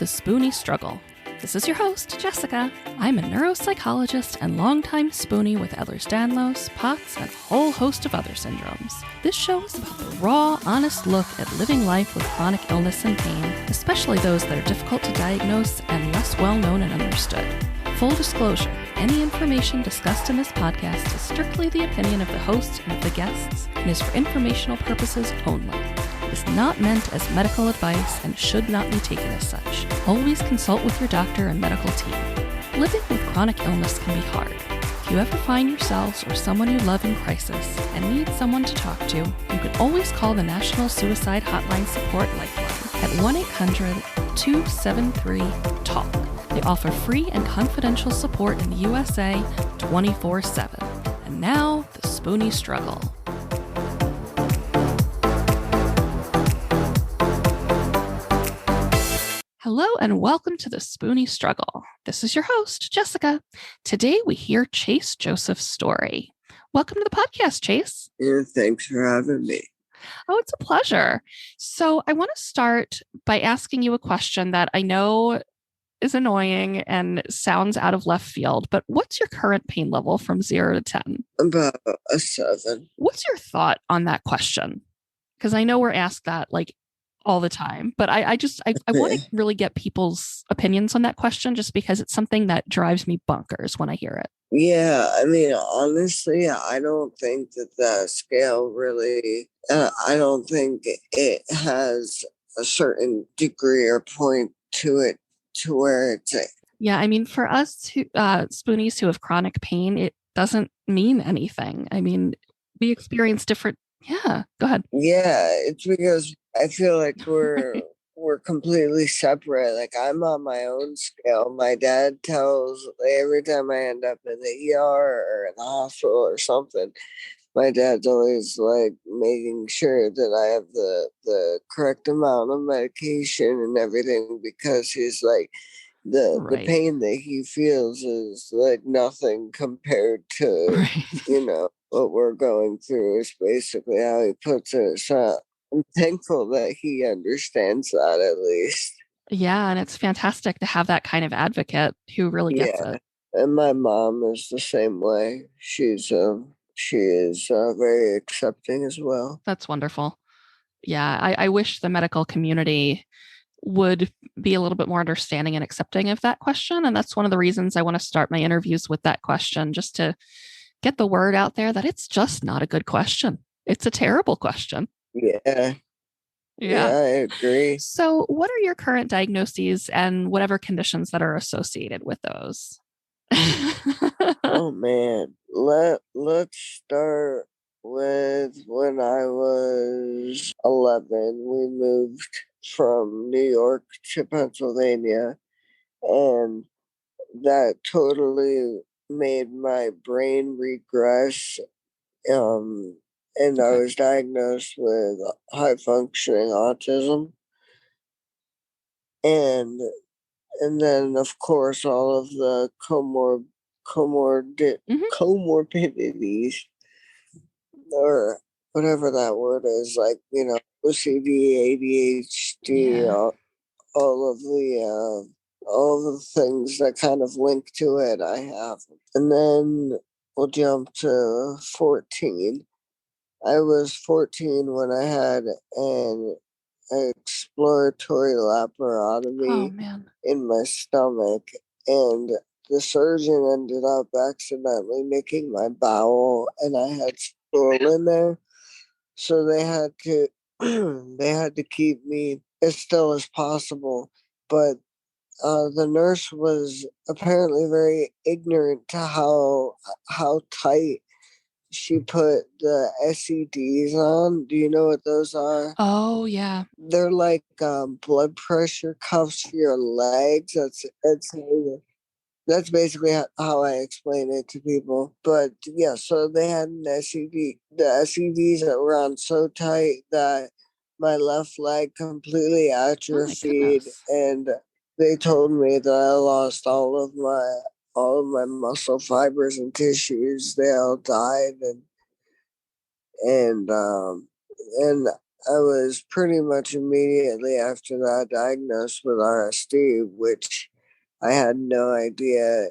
The Spoonie Struggle. This is your host, Jessica. I'm a neuropsychologist and longtime spoonie with Ehlers Danlos, POTS, and a whole host of other syndromes. This show is about the raw, honest look at living life with chronic illness and pain, especially those that are difficult to diagnose and less well known and understood. Full disclosure, any information discussed in this podcast is strictly the opinion of the host and of the guests and is for informational purposes only. It is not meant as medical advice and should not be taken as such. Always consult with your doctor and medical team. Living with chronic illness can be hard. If you ever find yourselves or someone you love in crisis and need someone to talk to, you can always call the National Suicide Hotline Support Lifeline at 1-800-273-TALK. They offer free and confidential support in the USA 24/7. And now, the Spoonie Struggle. Hello and welcome to the Spoonie Struggle. This is your host, Jessica. Today we hear Chase Joseph's story. Welcome to the podcast, Chase. Yeah, thanks for having me. Oh, it's a pleasure. So I want to start by asking you a question that I know is annoying and sounds out of left field, but what's your current pain level from 0 to 10? About a 7. What's your thought on that question? Because I know we're asked that like all the time, but I want to really get people's opinions on that question just because it's something that drives me bonkers when I hear it. Yeah, I mean, honestly, I don't think that scale really, I don't think it has a certain degree or point to it to where it's Yeah, I mean, for us spoonies who have chronic pain, it doesn't mean anything. I mean, we experience different. Yeah, go ahead. Yeah, it's because I feel like we're completely separate. Like I'm on my own scale. My dad tells every time I end up in the ER or in the hospital or something, my dad's always like making sure that I have the correct amount of medication and everything because he's like the pain that he feels is like nothing compared to what we're going through is basically how he puts it. So I'm thankful that he understands that at least. Yeah, and it's fantastic to have that kind of advocate who really gets it. And my mom is the same way. She is very accepting as well. That's wonderful. Yeah, I wish the medical community would be a little bit more understanding and accepting of that question. And that's one of the reasons I want to start my interviews with that question, just to get the word out there that it's just not a good question. It's a terrible question. Yeah, I agree. So what are your current diagnoses and whatever conditions that are associated with those? Oh, man. Let's start with when I was 11. We moved from New York to Pennsylvania, and that totally made my brain regress. And I was diagnosed with high functioning autism. And then, of course, all of the comorbidities, or whatever that word is, like, OCD, ADHD, all of the things that kind of link to it, I have. And then we'll jump to 14. I was 14 when I had an exploratory laparotomy in my stomach, and the surgeon ended up accidentally making my bowel, and I had stool in there, so they had to keep me as still as possible. But the nurse was apparently very ignorant to how tight she put the SEDs on. Do you know what those are? Oh, yeah. They're like blood pressure cuffs for your legs. That's basically how I explain it to people. But yeah, so they had an SED. The SEDs that were on so tight that my left leg completely atrophied, and they told me that I lost all of my muscle fibers and tissues. They all died, and I was pretty much immediately after that diagnosed with RSD, which I had no idea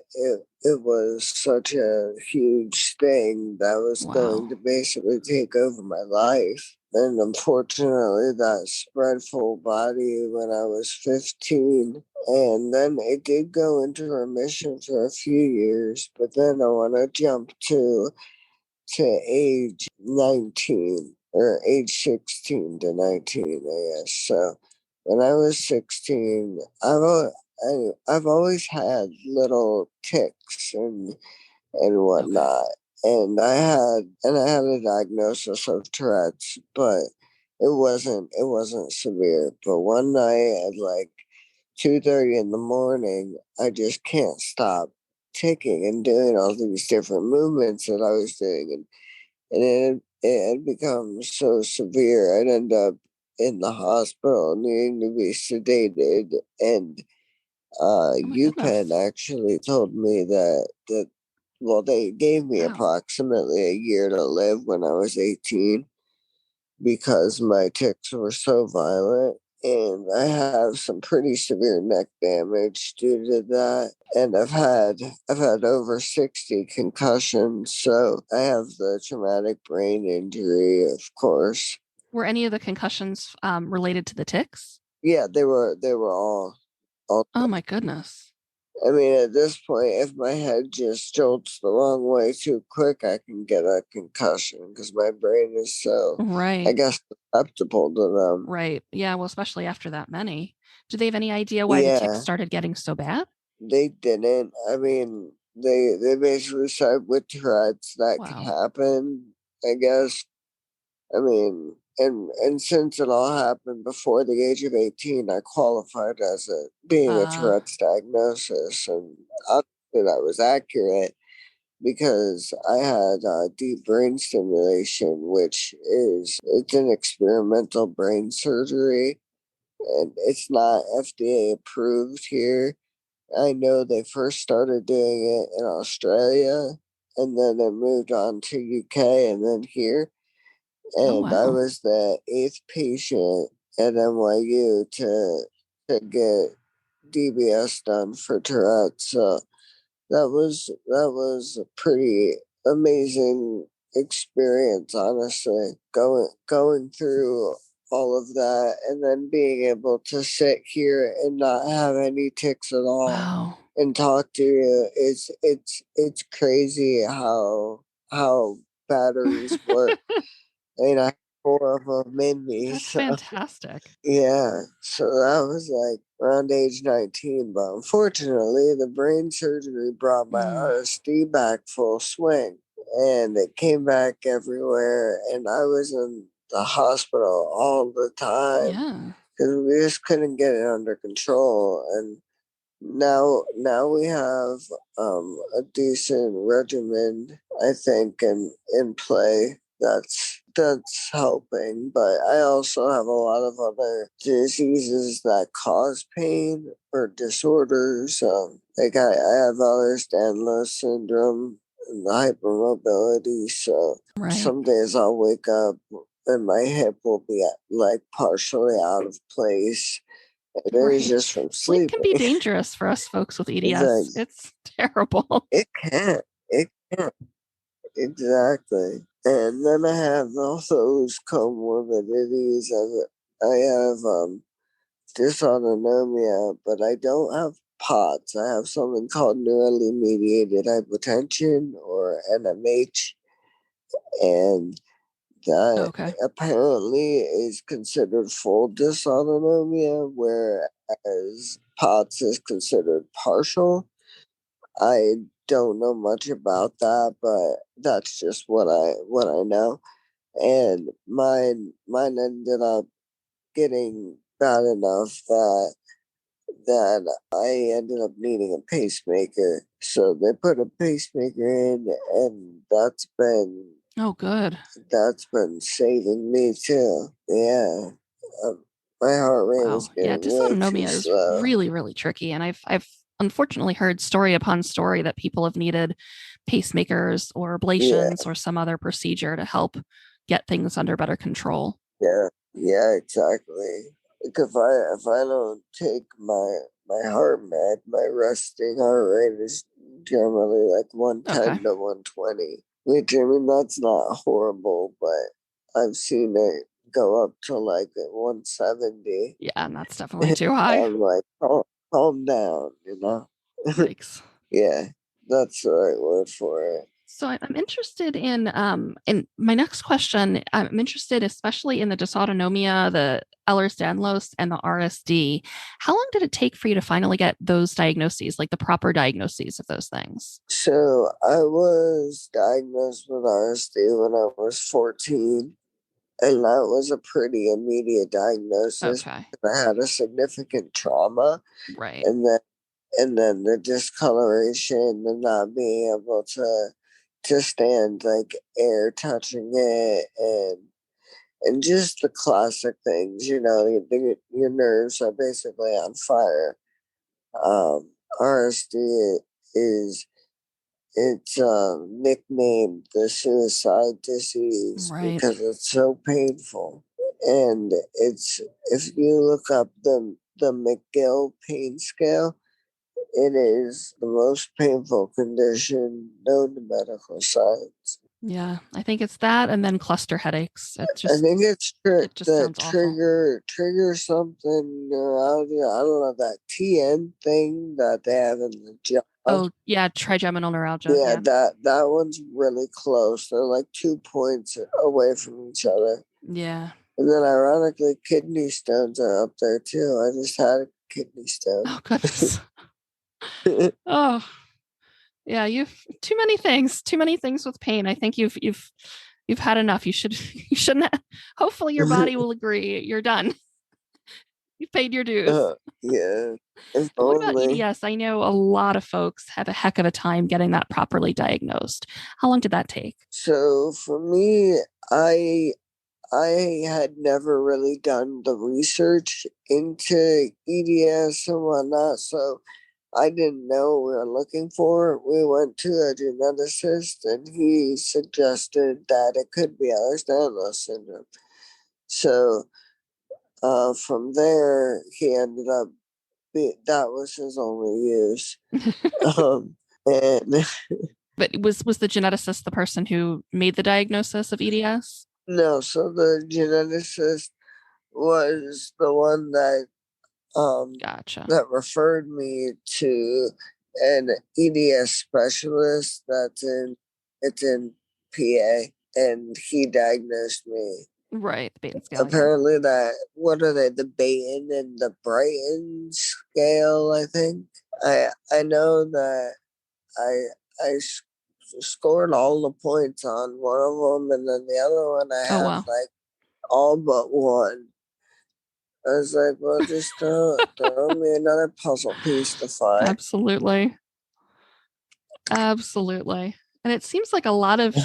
it was such a huge thing that was Wow. going to basically take over my life. And unfortunately, that spread full body when I was 15. And then it did go into remission for a few years. But then I want to jump to age 19 or age 16 to 19, I guess. So when I was 16, I've always had little tics and Okay. whatnot. And I had a diagnosis of Tourette's, but it wasn't severe. But one night at like 2:30 in the morning, I just can't stop ticking and doing all these different movements that I was doing, and it had become so severe. I'd end up in the hospital needing to be sedated, and Oh my UPenn goodness. actually told me that well, they gave me Wow. approximately a year to live when I was 18 because my tics were so violent. And I have some pretty severe neck damage due to that. And I've had over 60 concussions. So I have the traumatic brain injury, of course. Were any of the concussions related to the tics? Yeah, they were all. Oh my goodness. I mean, at this point, if my head just jolts the wrong way too quick, I can get a concussion because my brain is so, I Right. guess, susceptible to them. Right. Yeah. Well, especially after that many. Do they have any idea why the tics Yeah, started getting so bad? they didn't. I mean, they basically said with Tourette's that could Wow. happen. I guess. I mean, and since it all happened before the age of 18, I qualified as a being a Uh, Tourette's diagnosis, and obviously that was accurate because I had deep brain stimulation, which it's an experimental brain surgery, and it's not FDA approved here. I know they first started doing it in Australia, and then it moved on to UK, and then here. oh And I wow. was the eighth patient at NYU to get DBS done for Tourette's. So that was a pretty amazing experience, honestly, going through all of that and then being able to sit here and not have any tics at all Wow. and talk to you. It's crazy how batteries work. And I have four of them in me. That's So fantastic. yeah, so that was like around age 19. But unfortunately, the brain surgery brought my Mm, RSD back full swing, and it came back everywhere. And I was in the hospital all the time yeah. because we just couldn't get it under control. And now we have a decent regimen, I think, in play that's helping. But I also have a lot of other diseases that cause pain or disorders. Like I have Ehlers Danlos Syndrome and the hypermobility. So Right. some days I'll wake up and my hip will be like partially out of place. It is Right. just from Sleep can sleeping. be dangerous for us folks with It's EDS. like It's terrible. it can't. It can't. Exactly. And then I have all those comorbidities. I have dysautonomia, but I don't have POTS. I have something called neurally mediated hypertension or NMH, and that Okay. apparently is considered full dysautonomia, whereas POTS is considered partial. I don't know much about that, but that's just what I know. And mine ended up getting bad enough that I ended up needing a pacemaker. So they put a pacemaker in, and Oh, good. that's been saving me too. Yeah, um, my heart rate was Wow. Yeah, getting way too dysautonomia is slow. really, really tricky. And I've unfortunately heard story upon story that people have needed pacemakers or Yeah, ablations or some other procedure to help get things under better control. yeah. Yeah, exactly. Like if I don't take my heart med, my resting heart rate is generally like Okay. 110 to 120. Which, I mean, that's not horrible, but I've seen it go up to like 170. Yeah, and that's definitely too high. I'm like, calm down, you know? Yikes. Yeah, that's the right word for it. So I'm interested in my next question. I'm interested especially in the dysautonomia, the Ehlers Danlos, and the RSD. How long did it take for you to finally get those diagnoses, like the proper diagnoses of those things? So I was diagnosed with RSD when I was 14, and that was a pretty immediate diagnosis Okay. because I had a significant trauma, Right. and then the discoloration and not being able to stand like air touching it, and just the classic things, your nerves are basically on fire. RSD is it's nicknamed the suicide disease Right. because it's so painful. And it's if you look up the McGill pain scale, it is the most painful condition known to medical science. Yeah, I think it's that and then cluster headaches. I think it's It just that sounds awful. trigger something neuralgia. I don't know, that TN thing that they have in the jaw. Oh, yeah, trigeminal neuralgia. Yeah, Yeah. that one's really close. They're like 2 points away from each other. Yeah. And then ironically, kidney stones are up there too. I just had a kidney stone. Oh, goodness. Oh, yeah, you've too many things with pain. I think you've had enough. You shouldn't hopefully your body will agree. You're done. You've paid your dues. Yeah, if And what about only. EDS? I know a lot of folks have a heck of a time getting that properly diagnosed. How long did that take? So for me, I I had never really done the research into EDS and whatnot, so I didn't know what we were looking for. We went to a geneticist, and he suggested that it could be Ehlers Danlos Syndrome. So from there, he ended up that was his only use. Um, and But was the geneticist the person who made the diagnosis of EDS? no, so the geneticist was the one Gotcha. that referred me to an EDS specialist it's in PA, and he diagnosed me. Right, the Baten scale, yeah. Apparently, that what are they? The Baten and the Brighton scale, I think. I know that I scored all the points on one of them, and then the other one I Oh have wow. like all but one. I was like, well, just throw me another puzzle piece to find. Absolutely. Absolutely. And it seems like a lot of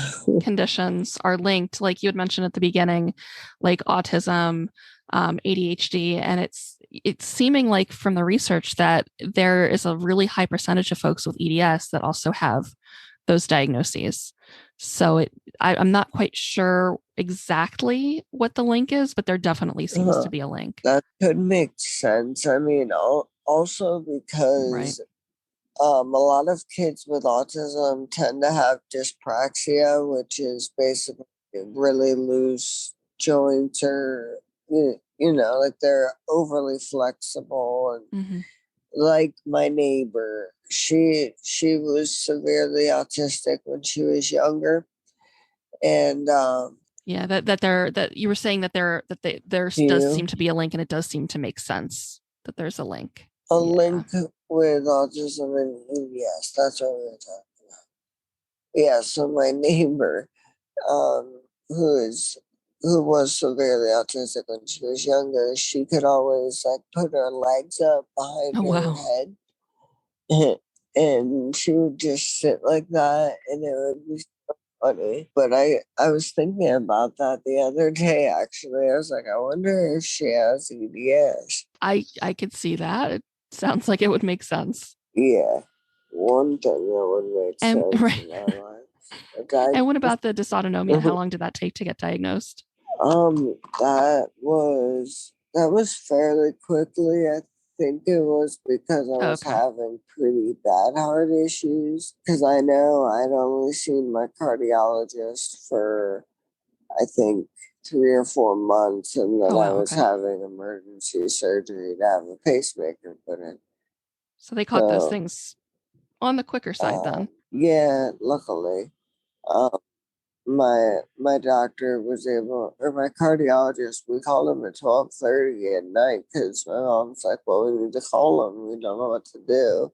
conditions are linked, like you had mentioned at the beginning, like autism, ADHD, and it's seeming like from the research that there is a really high percentage of folks with EDS that also have those diagnoses. So I'm not quite sure exactly what the link is, but there definitely seems to be a link. That could make sense. I mean, also Right. because a lot of kids with autism tend to have dyspraxia, which is basically really loose joints, or like they're overly flexible. And Mm-hmm. like my neighbor, she was severely autistic when she was younger, and Yeah, that you were saying that there does seem you to be a link, and it does seem to make sense that there's a link. a Yeah. link with autism and EDS. That's what we were talking about. Yeah, so my neighbor, um, who was severely autistic when she was younger, she could always like put her legs up behind Oh her wow. head, and she would just sit like that, and it would be funny. But I was thinking about that the other day. Actually, I was like, I wonder if she has EDS. I could see that. It sounds like it would make sense. Yeah, one thing that would make And sense right. in our lives. A guy. And what about the dysautonomia? How long did that take to get diagnosed? That was fairly quickly. I think it was because I was Okay. having pretty bad heart issues. Because I know I'd only seen my cardiologist for, I think, 3 or 4 months, and then Oh, I wow. was Okay. having emergency surgery to have a pacemaker put in. So they caught those So, things on the quicker side then. yeah, luckily. Um, my doctor was able, or my cardiologist, we called him at 12:30 at night because my mom's like, well, we need to call him, we don't know what to do.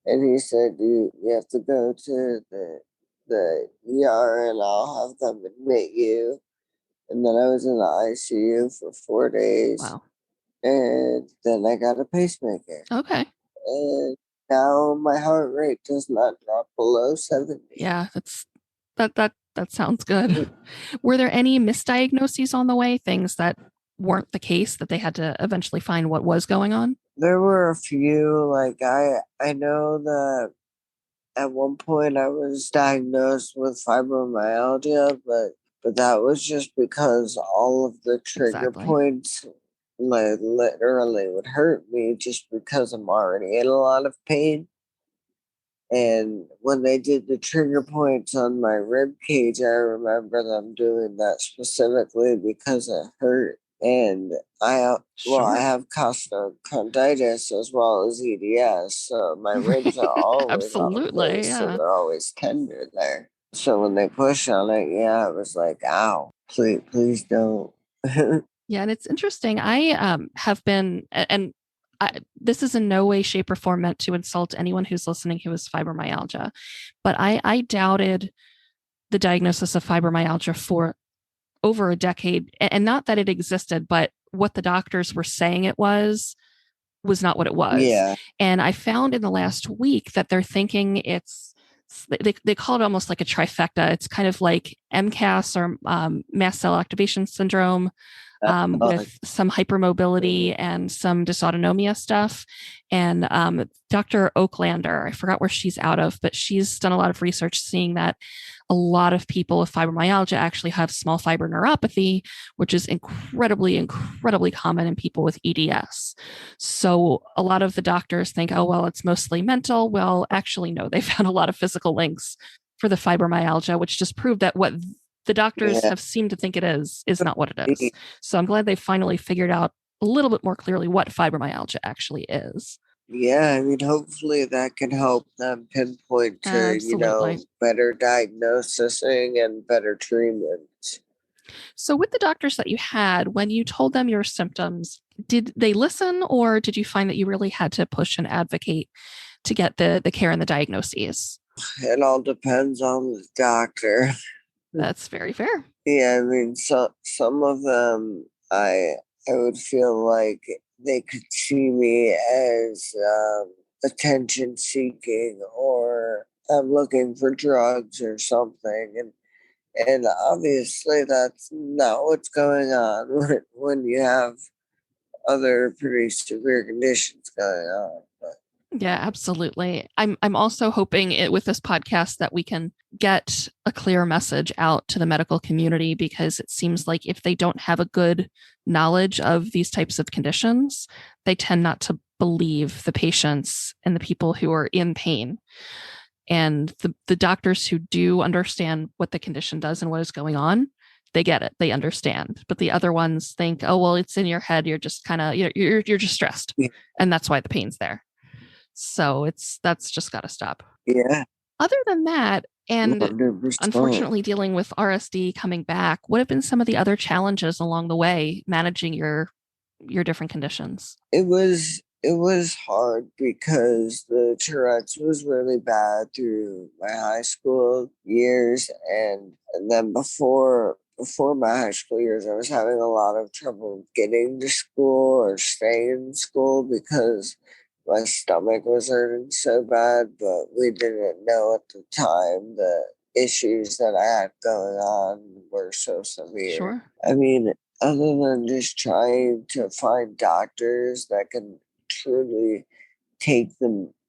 And he said, you have to go to the ER and I'll have them admit you. And then I was in the ICU for 4 days, Wow. and then I got a pacemaker, Okay. and now my heart rate does not drop below 70. Yeah, that sounds good. Were there any misdiagnoses on the way, things that weren't the case that they had to eventually find what was going on? There were a few, like I know that at one point I was diagnosed with fibromyalgia, but that was just because all of the trigger Exactly. points like literally would hurt me just because I'm already in a lot of pain. And when they did the trigger points on my rib cage, I remember them doing that specifically because it hurt. And I Sure. have costochondritis as well as EDS, so my ribs are always out of Absolutely. place, so Yeah. they're always tender there. So when they push on it, yeah, it was like, ow, please don't. Yeah, and it's interesting. I have been, and this is in no way, shape, or form meant to insult anyone who's listening who has fibromyalgia, but I doubted the diagnosis of fibromyalgia for over a decade, and not that it existed, but what the doctors were saying it was not what it was. Yeah. And I found in the last week that they're thinking they call it almost like a trifecta. It's kind of like MCAS or mast cell activation syndrome, Uh, with some hypermobility and some dysautonomia stuff. And Dr. Oaklander, I forgot where she's out of, but she's done a lot of research seeing that a lot of people with fibromyalgia actually have small fiber neuropathy, which is incredibly common in people with EDS. So a lot of the doctors think, oh, well, it's mostly mental. Well, actually, no, they found a lot of physical links for the fibromyalgia, which just proved that what the doctors yeah. have seemed to think it is not what it is. So I'm glad they finally figured out a little bit more clearly what fibromyalgia actually is. Yeah, I mean, hopefully that can help them pinpoint to, Absolutely. better diagnosing and better treatment. So, with the doctors that you had, when you told them your symptoms, did they listen, or did you find that you really had to push and advocate to get the care and the diagnoses? It all depends on the doctor. That's very fair. Yeah, I mean, some of them, I would feel like they could see me as attention seeking, or I'm looking for drugs or something, and obviously that's not what's going on when you have other pretty severe conditions going on. But Yeah, absolutely. I'm also hoping with this podcast that we can get a clear message out to the medical community, because it seems like if they don't have a good knowledge of these types of conditions, they tend not to believe the patients and the people who are in pain. And the doctors who do understand what the condition does and what is going on, they get it, they understand. But the other ones think, oh, well, it's in your head, you're just kind of you're just stressed, yeah, and that's why the pain's there. So that's just got to stop. yeah, Other than that, and 100%. unfortunately dealing with RSD coming back, what have been some of the other challenges along the way managing your different conditions? It was hard because the Tourette's was really bad through my high school years, and then before my high school years I was having a lot of trouble getting to school or staying in school because my stomach was hurting so bad, but we didn't know at the time the issues that I had going on were so severe. Sure. I mean, other than just trying to find doctors that can truly take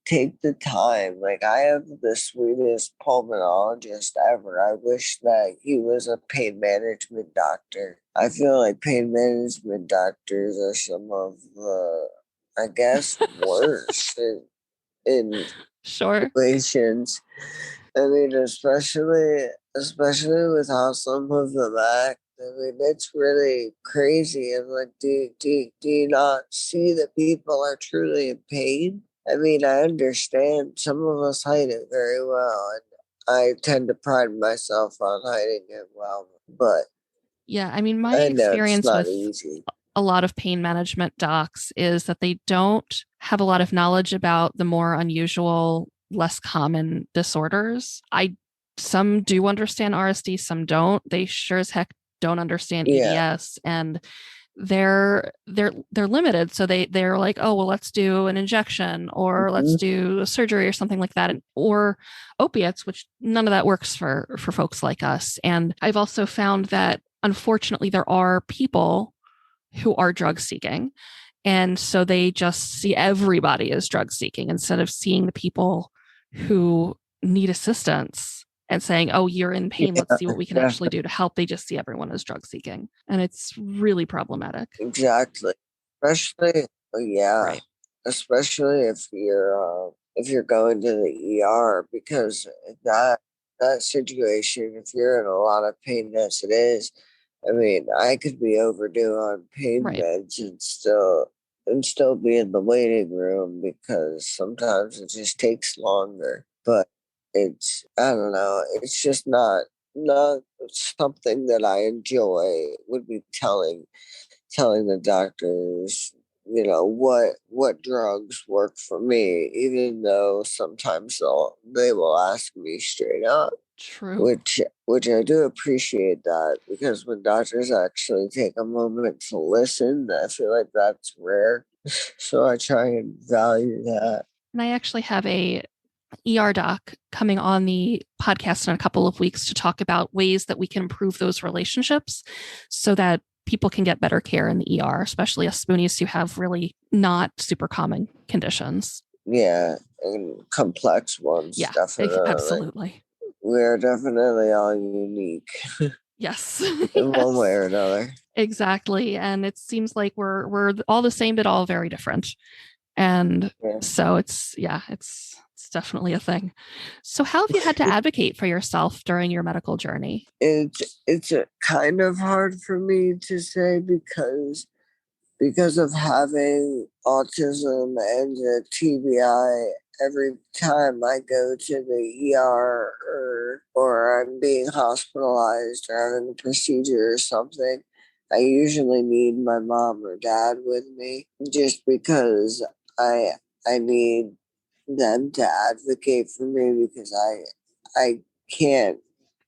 take the time. Like, I have the sweetest pulmonologist ever. I wish that he was a pain management doctor. I feel like pain management doctors are some of the, I guess, worst in Sure. situations. I mean, especially with how some of them act. I mean, it's really crazy. And like, do you not see that people are truly in pain? I mean, I understand some of us hide it very well, and I tend to pride myself on hiding it well. But Yeah, I mean, my I know it's experience not with easy. a lot of pain management docs is that they don't have a lot of knowledge about the more unusual, less common disorders. Some do understand RSD, some don't. They sure as heck don't understand Yeah. EDS, and they're limited. So they're like, oh well, let's do an injection or let's Mhm. do a surgery or something like that, or opiates, which none of that works for folks like us. And I've also found that unfortunately there are people who are drug seeking. And so they just see everybody as drug seeking instead of seeing the people who need assistance and saying, oh, you're in pain. Let's Yeah, see what we can actually definitely. do to help. They just see everyone as drug seeking. And it's really problematic. Exactly. Especially, yeah, Right. especially if you're going to the ER, because that situation, if you're in a lot of pain as it is, I mean, I could be overdue on pain Right. meds and still be in the waiting room because sometimes it just takes longer. But it's, I don't know, it's just not something that I enjoy would be telling the doctors, what drugs work for me, even though sometimes they will ask me straight up, True. which I do appreciate that, because when doctors actually take a moment to listen, I feel like that's rare. So I try and value that. And I actually have a ER doc coming on the podcast in a couple of weeks to talk about ways that we can improve those relationships so that people can get better care in the ER, especially us spoonies who have really not super common conditions. Yeah, and complex ones, Yeah, definitely. absolutely. We're definitely all unique Yes. in one way Yes. or another. Exactly. And it seems like we're all the same but all very different. And Yeah. so it's definitely a thing. So how have you had to advocate for yourself during your medical journey? It's a kind of hard for me to say because of having autism and the TBI. Every time I go to the ER, or I'm being hospitalized or having a procedure or something, I usually need my mom or dad with me, just because I I need them to advocate for me, because I can't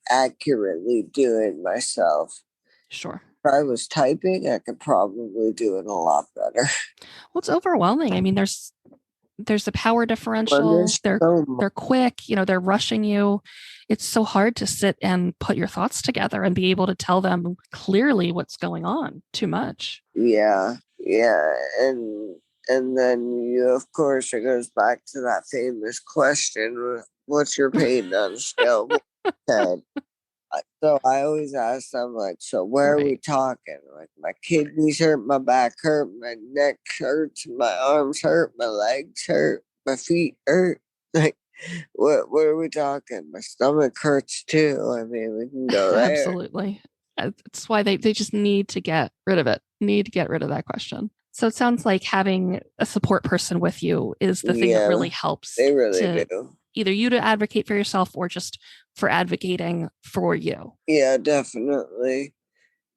accurately do it myself. Sure. If I was typing, I could probably do it a lot better. Well, it's overwhelming. I mean, there's a power When differential. there's so much, They're quick, they're rushing you. It's so hard to sit and put your thoughts together and be able to tell them clearly what's going on. Too much. yeah, yeah, and then of course, it goes back to that famous question: "What's your pain on a scale of 1 to 10?" So I always ask them, like, so where are we Right. talking? Like, my kidneys hurt, my back hurt, my neck hurts, my arms hurt, my legs hurt, my feet hurt. Like, what are we talking? My stomach hurts too. I mean, we can go there. Absolutely. It's why they just need to get rid of it, need to get rid of that question. So it sounds like having a support person with you is the thing that Yeah, really helps they really to do. either you to advocate for yourself or just for advocating for you. Yeah, definitely.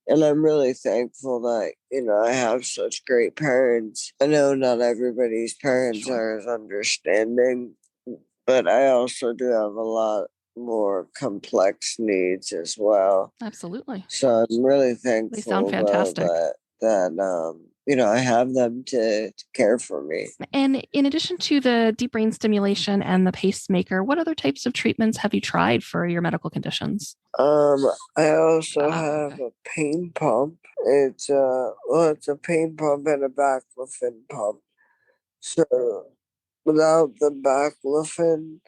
And I'm really thankful that, I have such great parents. I know not everybody's parents Sure. are as understanding, but I also do have a lot more complex needs as well. Absolutely. So I'm really They sound thankful though fantastic. that I have them to care for me. And in addition to the deep brain stimulation and the pacemaker, what other types of treatments have you tried for your medical conditions? Um, I also have Okay. a pain pump. It's a pain pump and a baclofen pump. So without the back lifting,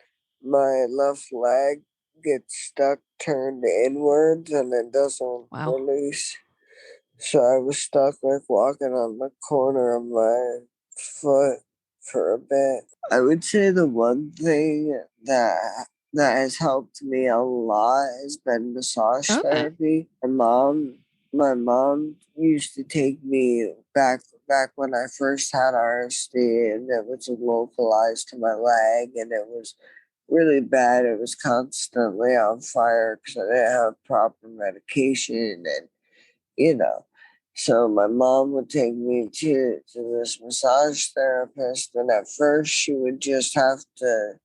my left leg gets stuck turned inwards and it doesn't release. So I was stuck like walking on the corner of my foot for a bit. I would say the one thing that has helped me a lot has been massage therapy. My mom used to take me back when I first had RSD, and it was localized to my leg, and it was really bad. It was constantly on fire because I didn't have proper medication, and you know. So my mom would take me to this massage therapist, and at first she would just have to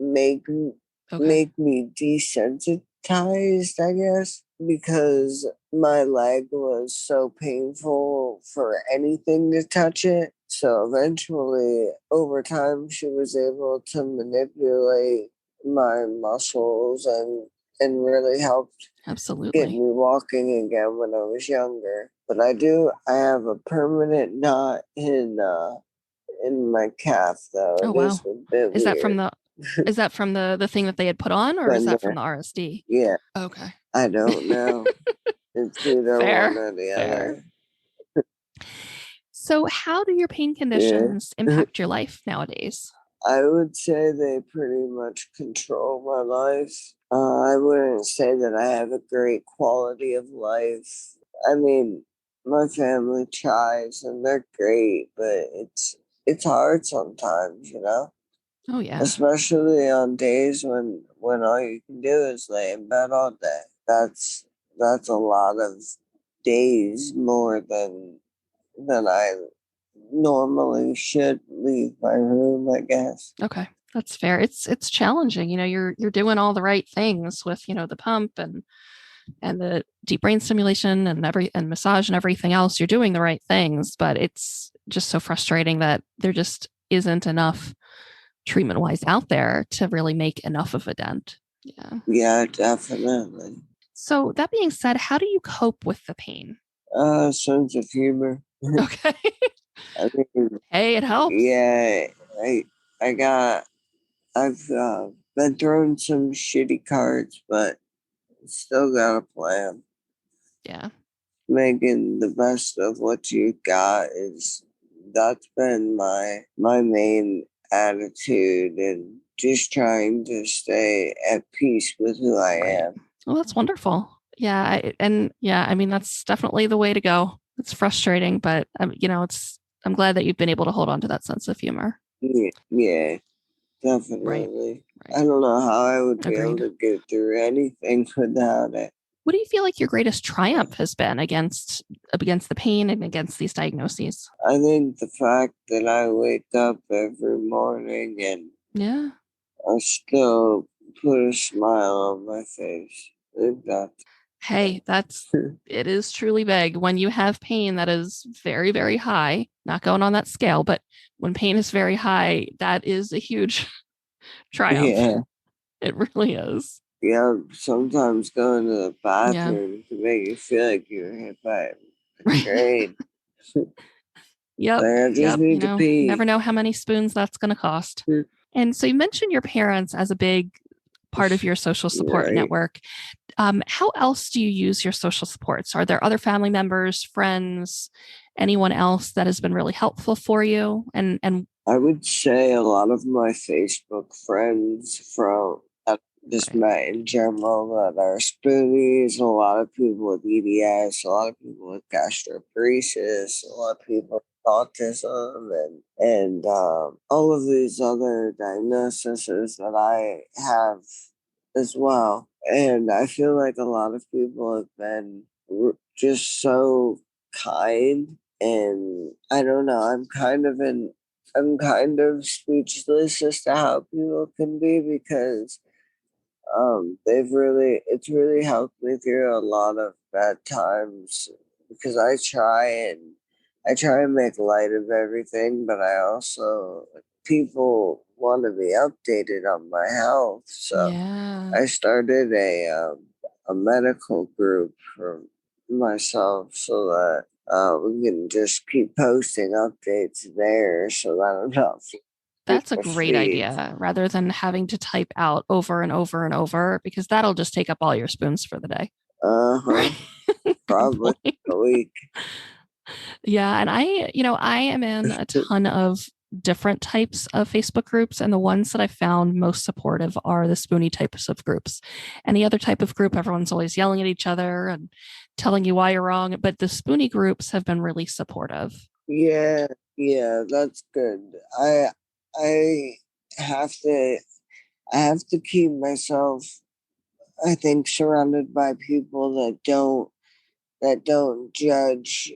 make me desensitized, I guess, because my leg was so painful for anything to touch it. So eventually, over time, she was able to manipulate my muscles and really helped get me walking again when I was younger. But I have a permanent knot in my calf though. Oh, wow. Is that from the thing that they had put on, or is that from the RSD? Yeah. Okay. I don't know. It's either one or the other. So how do your pain conditions impact your life nowadays? I would say they pretty much control my life. I wouldn't say that I have a great quality of life. I mean, my family tries and they're great, but it's hard sometimes, you know? Oh yeah. Especially on days when all you can do is lay in bed all day. That's a lot of days more than I normally should leave my room, I guess. Okay. That's fair. It's challenging. You're doing all the right things with, the pump and the deep brain stimulation and massage and everything else. You're doing the right things, but it's just so frustrating that there just isn't enough treatment wise out there to really make enough of a dent. Yeah. Yeah, definitely. So that being said, how do you cope with the pain? Sense of humor. Okay. I mean, hey, it helps. Yeah, I've been throwing some shitty cards, but still gotta play them. Yeah. Making the best of what you got that's been my main attitude, and just trying to stay at peace with who I am. Well, that's wonderful. Yeah, I mean that's definitely the way to go. It's frustrating, but I'm glad that you've been able to hold on to that sense of humor. Yeah, definitely. Right. I don't know how I would be able to get through anything without it. What do you feel like your greatest triumph has been against the pain and against these diagnoses? I think the fact that I wake up every morning and I still put a smile on my face. Hey, it is truly big. When you have pain that is very, very high, not going on that scale, but when pain is very high, that is a huge triumph. Yeah. It really is. Yeah, sometimes going to the bathroom can make you feel like you're hit by a train. Yep. Like, I just need to pee. You never know how many spoons that's going to cost. And so you mentioned your parents as a big part of your social support network. How else do you use your social supports? Are there other family members, friends, anyone else that has been really helpful for you? And I would say a lot of my Facebook friends just met in general that are spoonies, a lot of people with EDS, a lot of people with gastroparesis, a lot of people with autism, and all of these other diagnoses that I have as well. And I feel like a lot of people have been just so kind, and I don't know, I'm kind of speechless as to how people can be, because it's really helped me through a lot of bad times, because I try and make light of everything, but I also, people want to be updated on my health, so I started a medical group for myself so that we can just keep posting updates there so that I'm not That's a people's great feeds. idea rather than having to type out over and over and over because that'll just take up all your spoons for the day. Uh-huh. Good Probably point. a week. Yeah. And I am in a ton of different types of Facebook groups. And the ones that I found most supportive are the spoony types of groups. Any other type of group, everyone's always yelling at each other and telling you why you're wrong. But the spoony groups have been really supportive. Yeah, that's good. I have to I have to keep myself, I think, surrounded by people that don't judge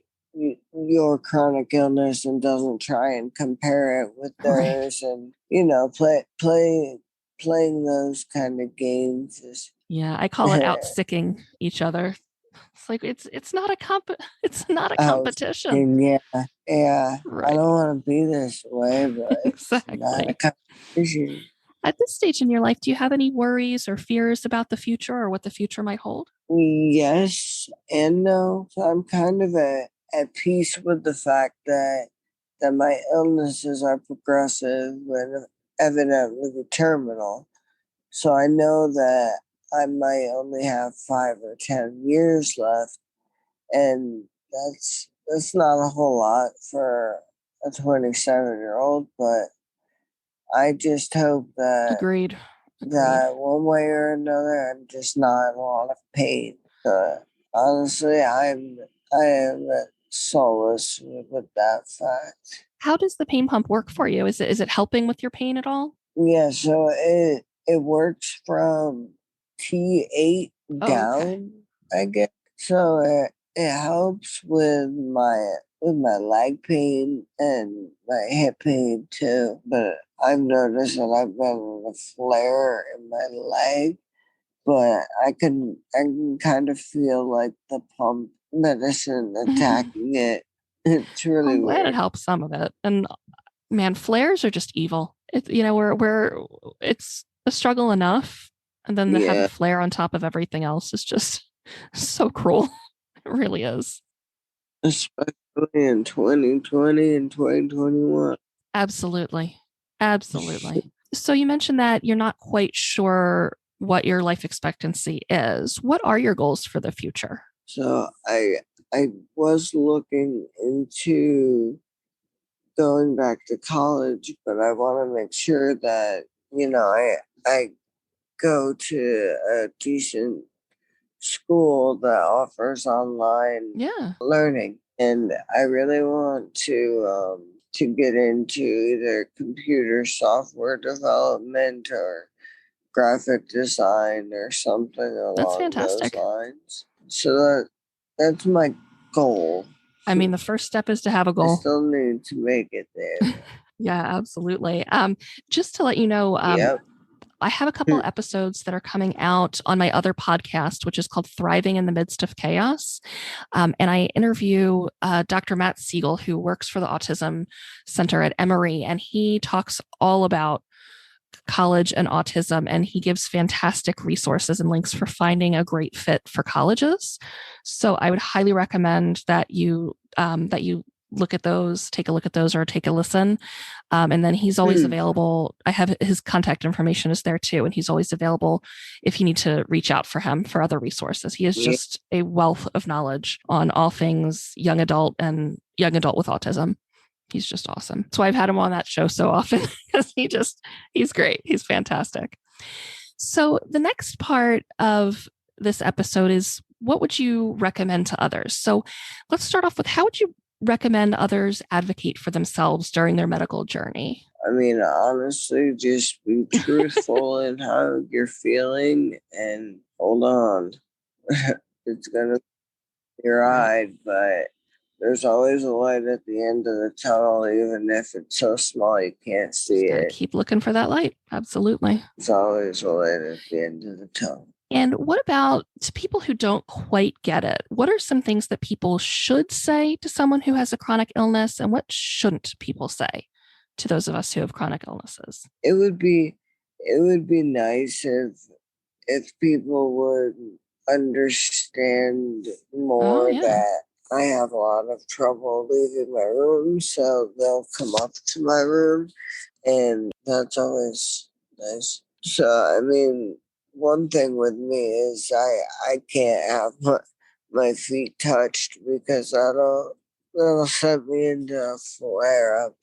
your chronic illness and doesn't try and compare it with Right. theirs, and playing those kind of games is Yeah. I call it out sicking each other. It's like it's not a it's not a I was competition. thinking, yeah, I Right. don't want to be this way, but it's not a Exactly. competition. At this stage in your life, do you have any worries or fears about the future or what the future might hold? Yes and no. So I'm kind of at peace with the fact that my illnesses are progressive and evidently terminal. So I know that I might only have 5 or 10 years left, and that's not a whole lot for a 27-year-old. But I just hope Agreed. Agreed. that one way or another, I'm just not in a lot of pain. Honestly, I am at solace with that fact. How does the pain pump work for you? Is it helping with your pain at all? Yeah, so it works from T8 Oh, okay. down, I guess. So it helps with my leg pain and my hip pain too. But I've noticed that I've been in a flare in my leg, but I can kind of feel like the pump medicine attacking it. It's really I'm glad it weird. helps some of it. And man, flares are just evil. We're it's a struggle enough, and then to have a Yeah, flare on top of everything else is just so cruel. It really is. especially in 2020 and 2021. Absolutely. Absolutely. So you mentioned that you're not quite sure what your life expectancy is. What are your goals for the future? So I was looking into going back to college, but I want to make sure that I go to a decent school that offers online Yeah, learning, and I really want to get into either computer software development or graphic design or something that's along those fantastic. lines. So that's my goal. I mean, the first step is to have a I goal. still need to make it there. Yeah, absolutely. Just to let you know, Yep. I have a couple episodes that are coming out on my other podcast, which is called Thriving in the Midst of Chaos. And I interview Dr. Matt Siegel, who works for the Autism Center at Emory, and he talks all about college and autism, and he gives fantastic resources and links for finding a great fit for colleges. So I would highly recommend that you look at those, take a look at those, or take a listen. And then he's always available. I have his contact information is there too, and he's always available if you need to reach out for him for other resources. He is Yeah. just a wealth of knowledge on all things young adult and young adult with autism. He's just awesome. So I've had him on that show so often because he's great. He's fantastic. So the next part of this episode is what would you recommend to others? So let's start off with how would you recommend others advocate for themselves during their medical journey? I mean, honestly, just be truthful in how you're feeling and hold on. It's gonna be your Right. ride, but there's always a light at the end of the tunnel, even if it's so small you can't see Just got to it. keep looking for that light. Absolutely. There's always a light at the end of the tunnel. And what about to people who don't quite get it? What are some things that people should say to someone who has a chronic illness, and what shouldn't people say to those of us who have chronic illnesses? It would be nice if people would understand Oh, more yeah. that I have a lot of trouble leaving my room, so they'll come up to my room, and that's always nice. So, I mean, one thing with me is I can't have my feet touched because that'll send me into a flare up.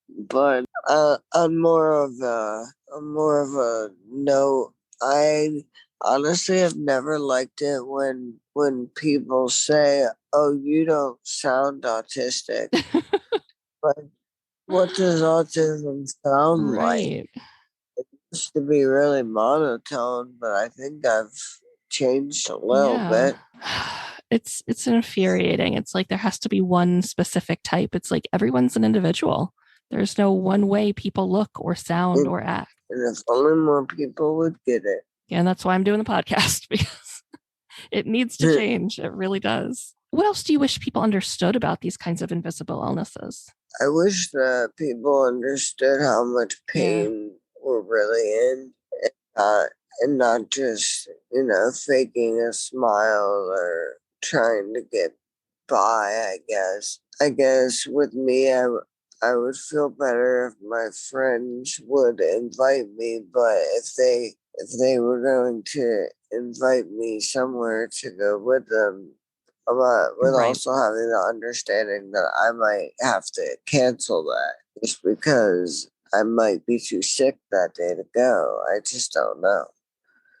But on more of a note, I honestly have never liked it when people say, "Oh, you don't sound autistic." Like, what does autism sound like? Right. It used to be really monotone, but I think I've changed a little Yeah. bit. It's infuriating. It's like there has to be one specific type. It's like everyone's an individual. There's no one way people look or sound And, or act. and if only more people would get it. And that's why I'm doing the podcast because it needs to change. It really does. What else do you wish people understood about these kinds of invisible illnesses? I wish that people understood how much Yeah. pain we're really in, uh, and not just, faking a smile or trying to get by, I guess. I guess with me, I would feel better if my friends would invite me, but if they were going to invite me somewhere to go with them, with Right. also having the understanding that I might have to cancel that just because I might be too sick that day to go. I just don't know.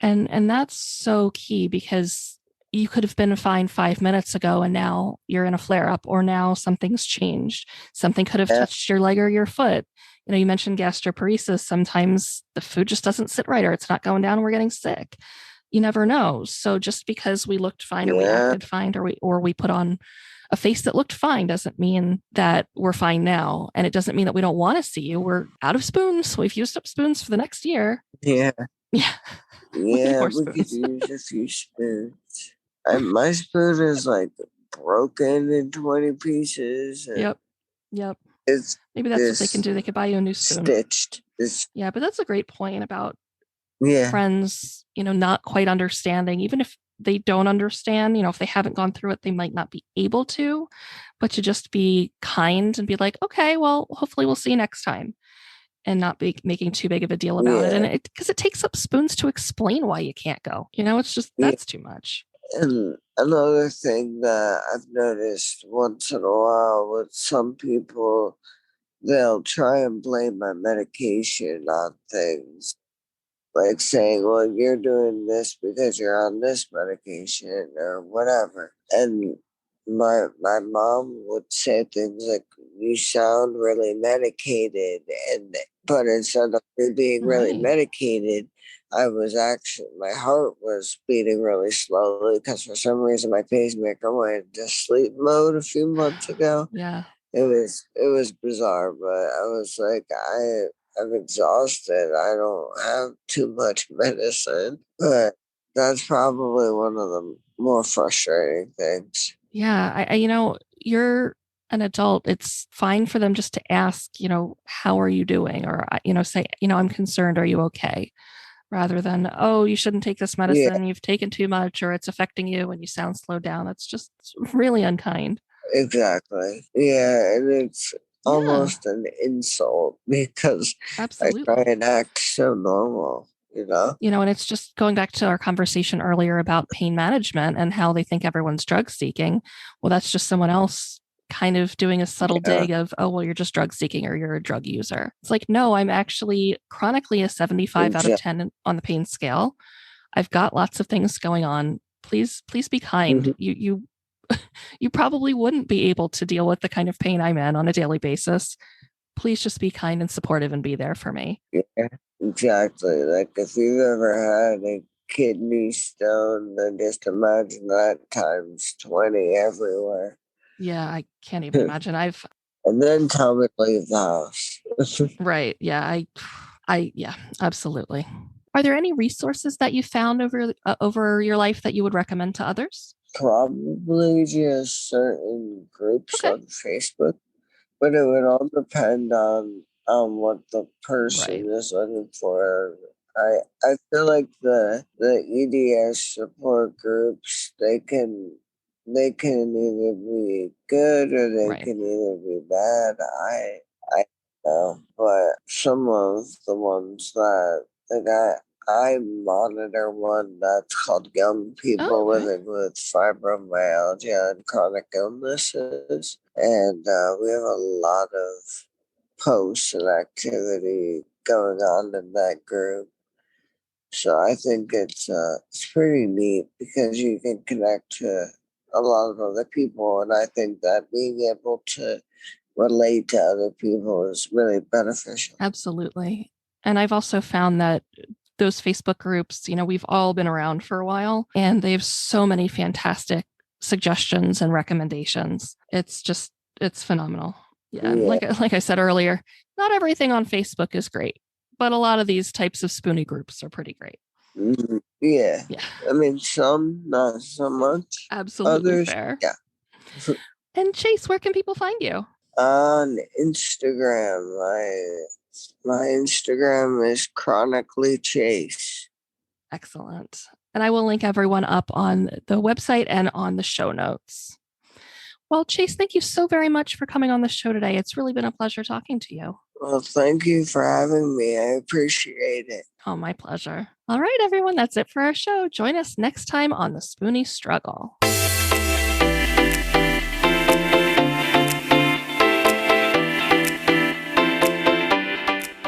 And that's so key because you could have been fine 5 minutes ago and now you're in a flare up, or now something's changed. Something could have Yeah, touched your leg or your foot. You mentioned gastroparesis. Sometimes the food just doesn't sit right, or it's not going down and we're getting sick. You never know. So just because we looked fine or we yeah, acted fine or we put on a face that looked fine doesn't mean that we're fine now. And it doesn't mean that we don't want to see you. We're out of spoons. We've used up spoons for the next year. yeah, Yeah. We need yeah. more We could spoons. use a few spoons. My spoon is like broken in 20 pieces, and Yep. Yep. it's Maybe that's what they can just do. They could buy you a new spoon. stitched. It's Yeah, but that's a great point about yeah, friends, not quite understanding. Even if they don't understand, if they haven't gone through it, they might not be able to, but to just be kind and be like, okay, well, hopefully we'll see you next time, and not be making too big of a deal about it. yeah, And because it takes up spoons to explain why you can't go. It's just, yeah. that's too much. And another thing that I've noticed once in a while with some people, they'll try and blame my medication on things, like saying, "Well, you're doing this because you're on this medication or whatever." And my mom would say things like, "You sound really medicated," and but instead of me being really Right. medicated, my heart was beating really slowly because for some reason my pacemaker went into sleep mode a few months ago. Yeah. It was bizarre, but I was like, I'm exhausted. I don't have too much medicine, but that's probably one of the more frustrating things. Yeah, you're an adult. It's fine for them just to ask, how are you doing? Or, say, I'm concerned. Are you okay? Rather than, oh, you shouldn't take this Yeah, medicine. You've taken too much, or it's affecting you and you sound slowed down. That's just really unkind. exactly. Yeah, and it's Yeah, almost an insult because I try absolutely. and act so normal, you know? And it's just going back to our conversation earlier about pain management and how they think everyone's drug seeking. Well, that's just someone else kind of doing a subtle Yeah, dig of, oh, well, you're just drug seeking or you're a drug user. It's like, no, I'm actually chronically a 75 out of exactly. 10 on the pain scale. I've got lots of things going on. Please be kind. You probably wouldn't be able to deal with the kind of pain I'm in on a daily basis. Please just be kind and supportive and be there for me. Yeah, exactly. Like if you've ever had a kidney stone, then just imagine that times 20 everywhere. Yeah, I can't even imagine. I've And then tell me to leave the house. Right. Yeah, yeah, absolutely. Are there any resources that you found over your life that you would recommend to others? Probably just certain groups Okay. on Facebook, but it would all depend on what the person Right. is looking for. I feel like the EDS support groups, they can either be good or they Right. can either be bad. I know, but some of the ones that I monitor one that's called Young Oh, People okay. Living with Fibromyalgia and Chronic Illnesses. And we have a lot of posts and activity going on in that group. So I think it's pretty neat because you can connect to a lot of other people, and I think that being able to relate to other people is really beneficial. Absolutely. And I've also found that those Facebook groups, we've all been around for a while, and they have so many fantastic suggestions and recommendations. It's phenomenal. Yeah, and Yeah, like I said earlier, not everything on Facebook is great, but a lot of these types of spoonie groups are pretty great. yeah. Yeah, I mean, some not so much. absolutely Others, fair. yeah. And Chase, where can people find you? On Instagram, my Instagram is chronically Chase. Excellent. And I will link everyone up on the website and on the show notes. Well, Chase, thank you so very much for coming on the show today. It's really been a pleasure talking to you. Well, thank you for having me. I appreciate it. Oh, my pleasure. All right, everyone, that's it for our show. Join us next time on the Spoonie Struggle.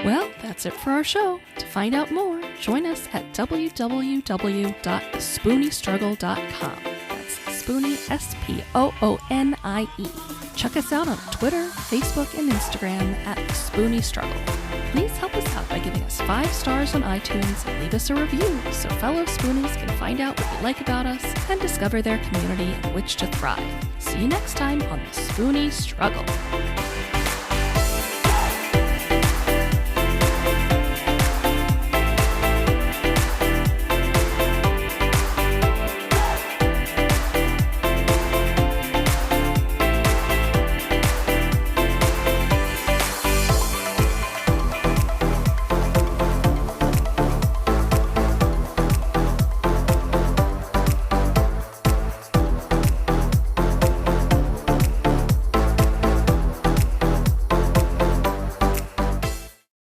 Well, that's it for our show. To find out more, join us at www.spooniestruggle.com. That's Spoonie, SPOONIE. Check us out on Twitter, Facebook, and Instagram at Spoonie Struggle. Please help us out by giving us 5 stars on iTunes and leave us a review so fellow Spoonies can find out what you like about us and discover their community in which to thrive. See you next time on the Spoonie Struggle.